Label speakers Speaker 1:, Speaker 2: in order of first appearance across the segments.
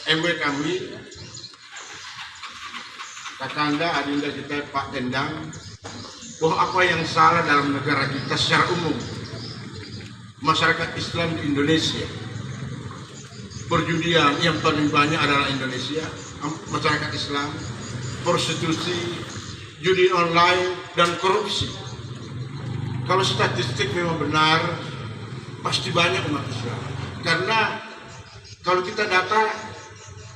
Speaker 1: MW kami, Kakanda Adinda kita Pak Endang, bahwa apa yang salah dalam negara kita secara umum, masyarakat Islam di Indonesia, perjudian yang paling banyak adalah Indonesia, masyarakat Islam, prostitusi, judi online, dan korupsi. Kalau statistik memang benar, pasti banyak umat Islam. Karena kalau kita data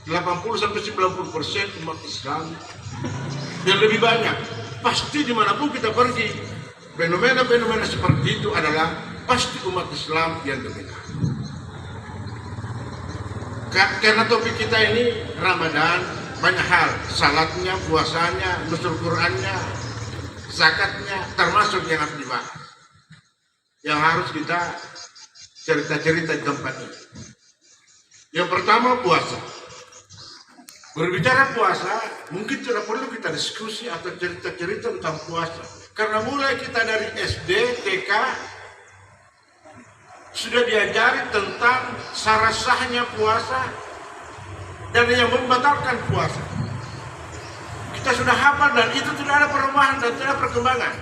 Speaker 1: 80-90% umat Islam dan lebih banyak, pasti dimanapun kita pergi, fenomena-fenomena seperti itu adalah pasti umat Islam yang dominan. Karena topik kita ini Ramadan, banyak hal, salatnya, puasanya, nuzul Qurannya, zakatnya, termasuk yang harus dibahas, yang harus kita cerita-cerita di tempat ini. Yang pertama, puasa. Berbicara puasa, mungkin tidak perlu kita diskusi atau cerita-cerita tentang puasa, karena mulai kita dari SD, TK sudah diajari tentang syarat sahnya puasa dan yang membatalkan puasa. Kita sudah hafal dan itu tidak ada perubahan dan tidak ada perkembangan.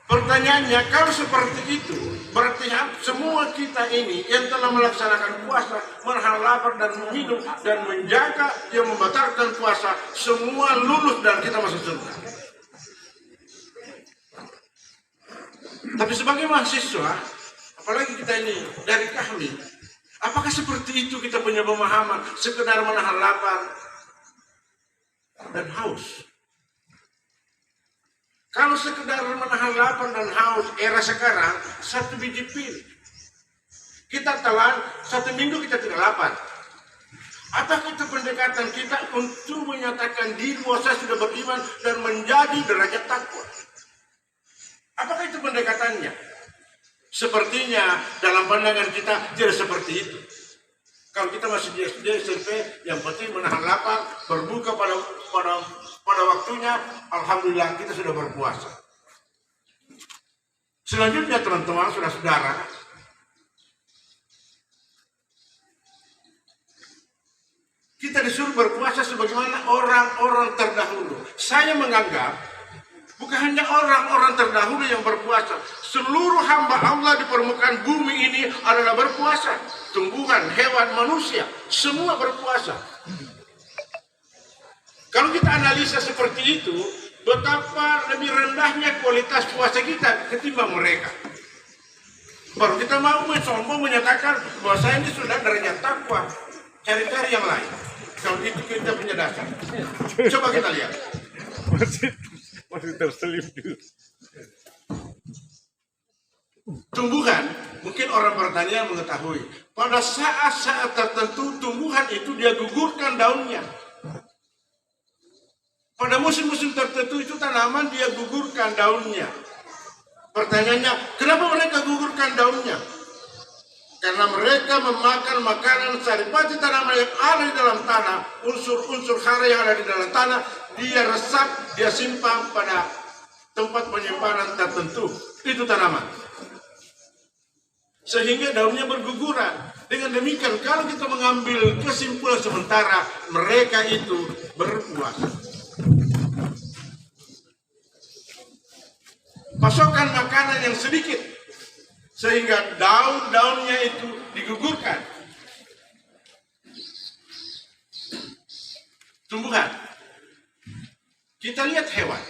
Speaker 1: Pertanyaannya, kalau seperti itu, berarti semua kita ini yang telah melaksanakan puasa, menahan lapar dan minum dan menjaga yang membatalkan puasa, semua lulus dan kita masuk surga. Tapi sebagai mahasiswa, apalagi kita ini dari kami, apakah seperti itu kita punya pemahaman sekedar menahan lapar dan haus? Kalau sekedar menahan lapar dan haus era sekarang, 1 biji pil kita telan, 1 minggu kita tidak lapar. Apakah itu pendekatan kita untuk menyatakan diri bahwa saya sudah beriman dan menjadi derajat takwa? Apakah itu pendekatannya? Sepertinya dalam pandangan kita tidak seperti itu. Kalau kita masih di SD, SMP, yang penting menahan lapar, berbuka pada waktunya, alhamdulillah kita sudah berpuasa. Selanjutnya teman-teman, saudara-saudara, kita disuruh berpuasa sebagaimana orang-orang terdahulu. Saya menganggap bukan hanya orang-orang terdahulu yang berpuasa, seluruh hamba Allah di permukaan bumi ini adalah berpuasa. Tumbuhan, hewan, manusia, semua berpuasa. Kalau kita analisa seperti itu, betapa lebih rendahnya kualitas puasa kita ketimbang mereka. Baru kita mau sombong menyatakan bahwa saya ini sudah derajat takwa, cari-cari yang lain. Kalau itu kita punya dasar. Coba kita lihat.
Speaker 2: Masih terselip dulu.
Speaker 1: Tumbuhan, mungkin orang pertanian mengetahui, pada saat-saat tertentu tumbuhan itu dia gugurkan daunnya. Pada musim-musim tertentu itu tanaman dia gugurkan daunnya. Pertanyaannya, kenapa mereka gugurkan daunnya? Karena mereka memakan makanan saripati tanaman yang ada di dalam tanah, unsur-unsur hara yang ada di dalam tanah, dia resap, dia simpan pada tempat penyimpanan tertentu. Itu tanaman. Sehingga daunnya berguguran. Dengan demikian, kalau kita mengambil kesimpulan sementara, mereka itu berpuasa. Pasokan makanan yang sedikit, sehingga daun-daunnya itu digugurkan. Tumbuhan. Kita lihat hewan.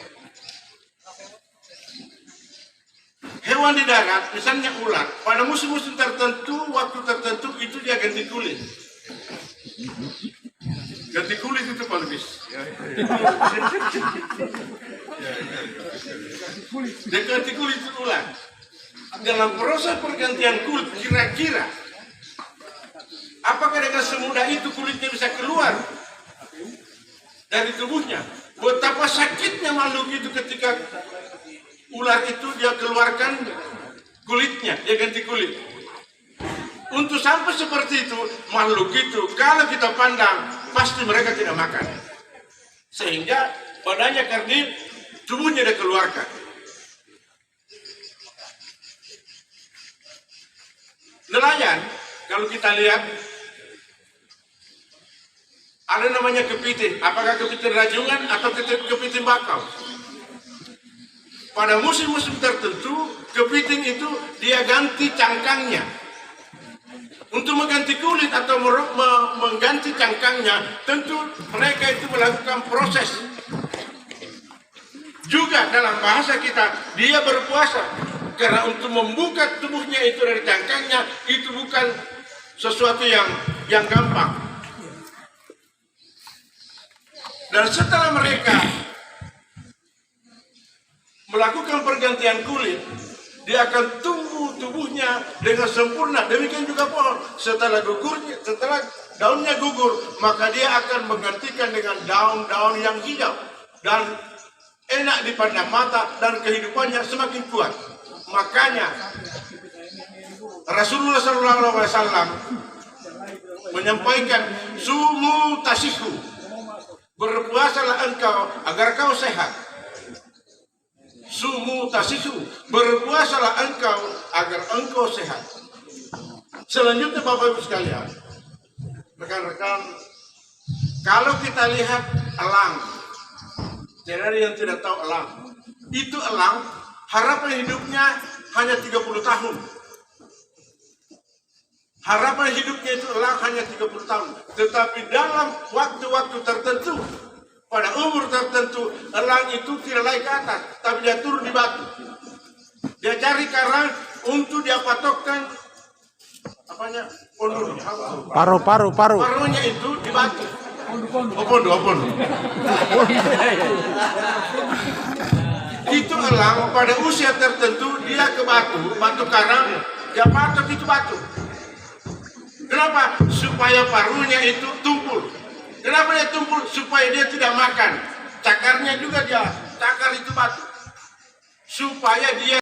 Speaker 1: Hewan di darat, misalnya ular, pada musim-musim tertentu, waktu tertentu itu dia ganti kulit. Ganti kulit itu pelbis. Dia ganti kulit itu ular. Dalam proses pergantian kulit, kira-kira apakah dengan semudah itu kulitnya bisa keluar dari tubuhnya? Betapa sakitnya makhluk itu ketika ular itu dia keluarkan kulitnya, dia ganti kulit. Untuk sampai seperti itu, makhluk itu kalau kita pandang, pasti mereka tidak makan. Sehingga badannya kerdil, tubuhnya dia keluarkan. Nelayan Kalau kita lihat ada namanya kepiting, apakah kepiting rajungan atau kepiting bakau? Pada musim-musim tertentu, kepiting itu dia ganti cangkangnya. Untuk mengganti kulit atau mengganti cangkangnya, tentu mereka itu melakukan proses. Juga dalam bahasa kita, dia berpuasa. Karena untuk membuka tubuhnya itu dari cangkangnya, itu bukan sesuatu yang gampang. Dan setelah mereka melakukan pergantian kulit, dia akan tumbuh tubuhnya dengan sempurna. Demikian juga pohon. Setelah daunnya gugur, maka dia akan menggantikan dengan daun-daun yang hijau dan enak dipandang mata, dan kehidupannya semakin kuat. Makanya Rasulullah SAW menyampaikan, sumu tasihu, berpuasalah engkau agar kau sehat. Sumu tasihu, berpuasalah engkau agar engkau sehat. Selanjutnya Bapak Ibu sekalian, rekan-rekan, kalau kita lihat elang, tidak ada yang tidak tahu elang. Itu elang, harapan hidupnya hanya 30 tahun. Harapan hidupnya itu elang hanya 30 tahun. Tetapi dalam waktu-waktu tertentu, pada umur tertentu, elang itu tidak naik ke atas, tapi dia turun di batu. Dia cari karang untuk dia patokkan
Speaker 2: Paru.
Speaker 1: paruhnya itu di batu. Pondo. Itu elang pada usia tertentu dia ke batu karang, dia patok itu batu. Kenapa? Supaya paruhnya itu tumpul. Kenapa dia tumpul? Supaya dia tidak makan. Cakarnya juga dia cakar itu batu. Supaya dia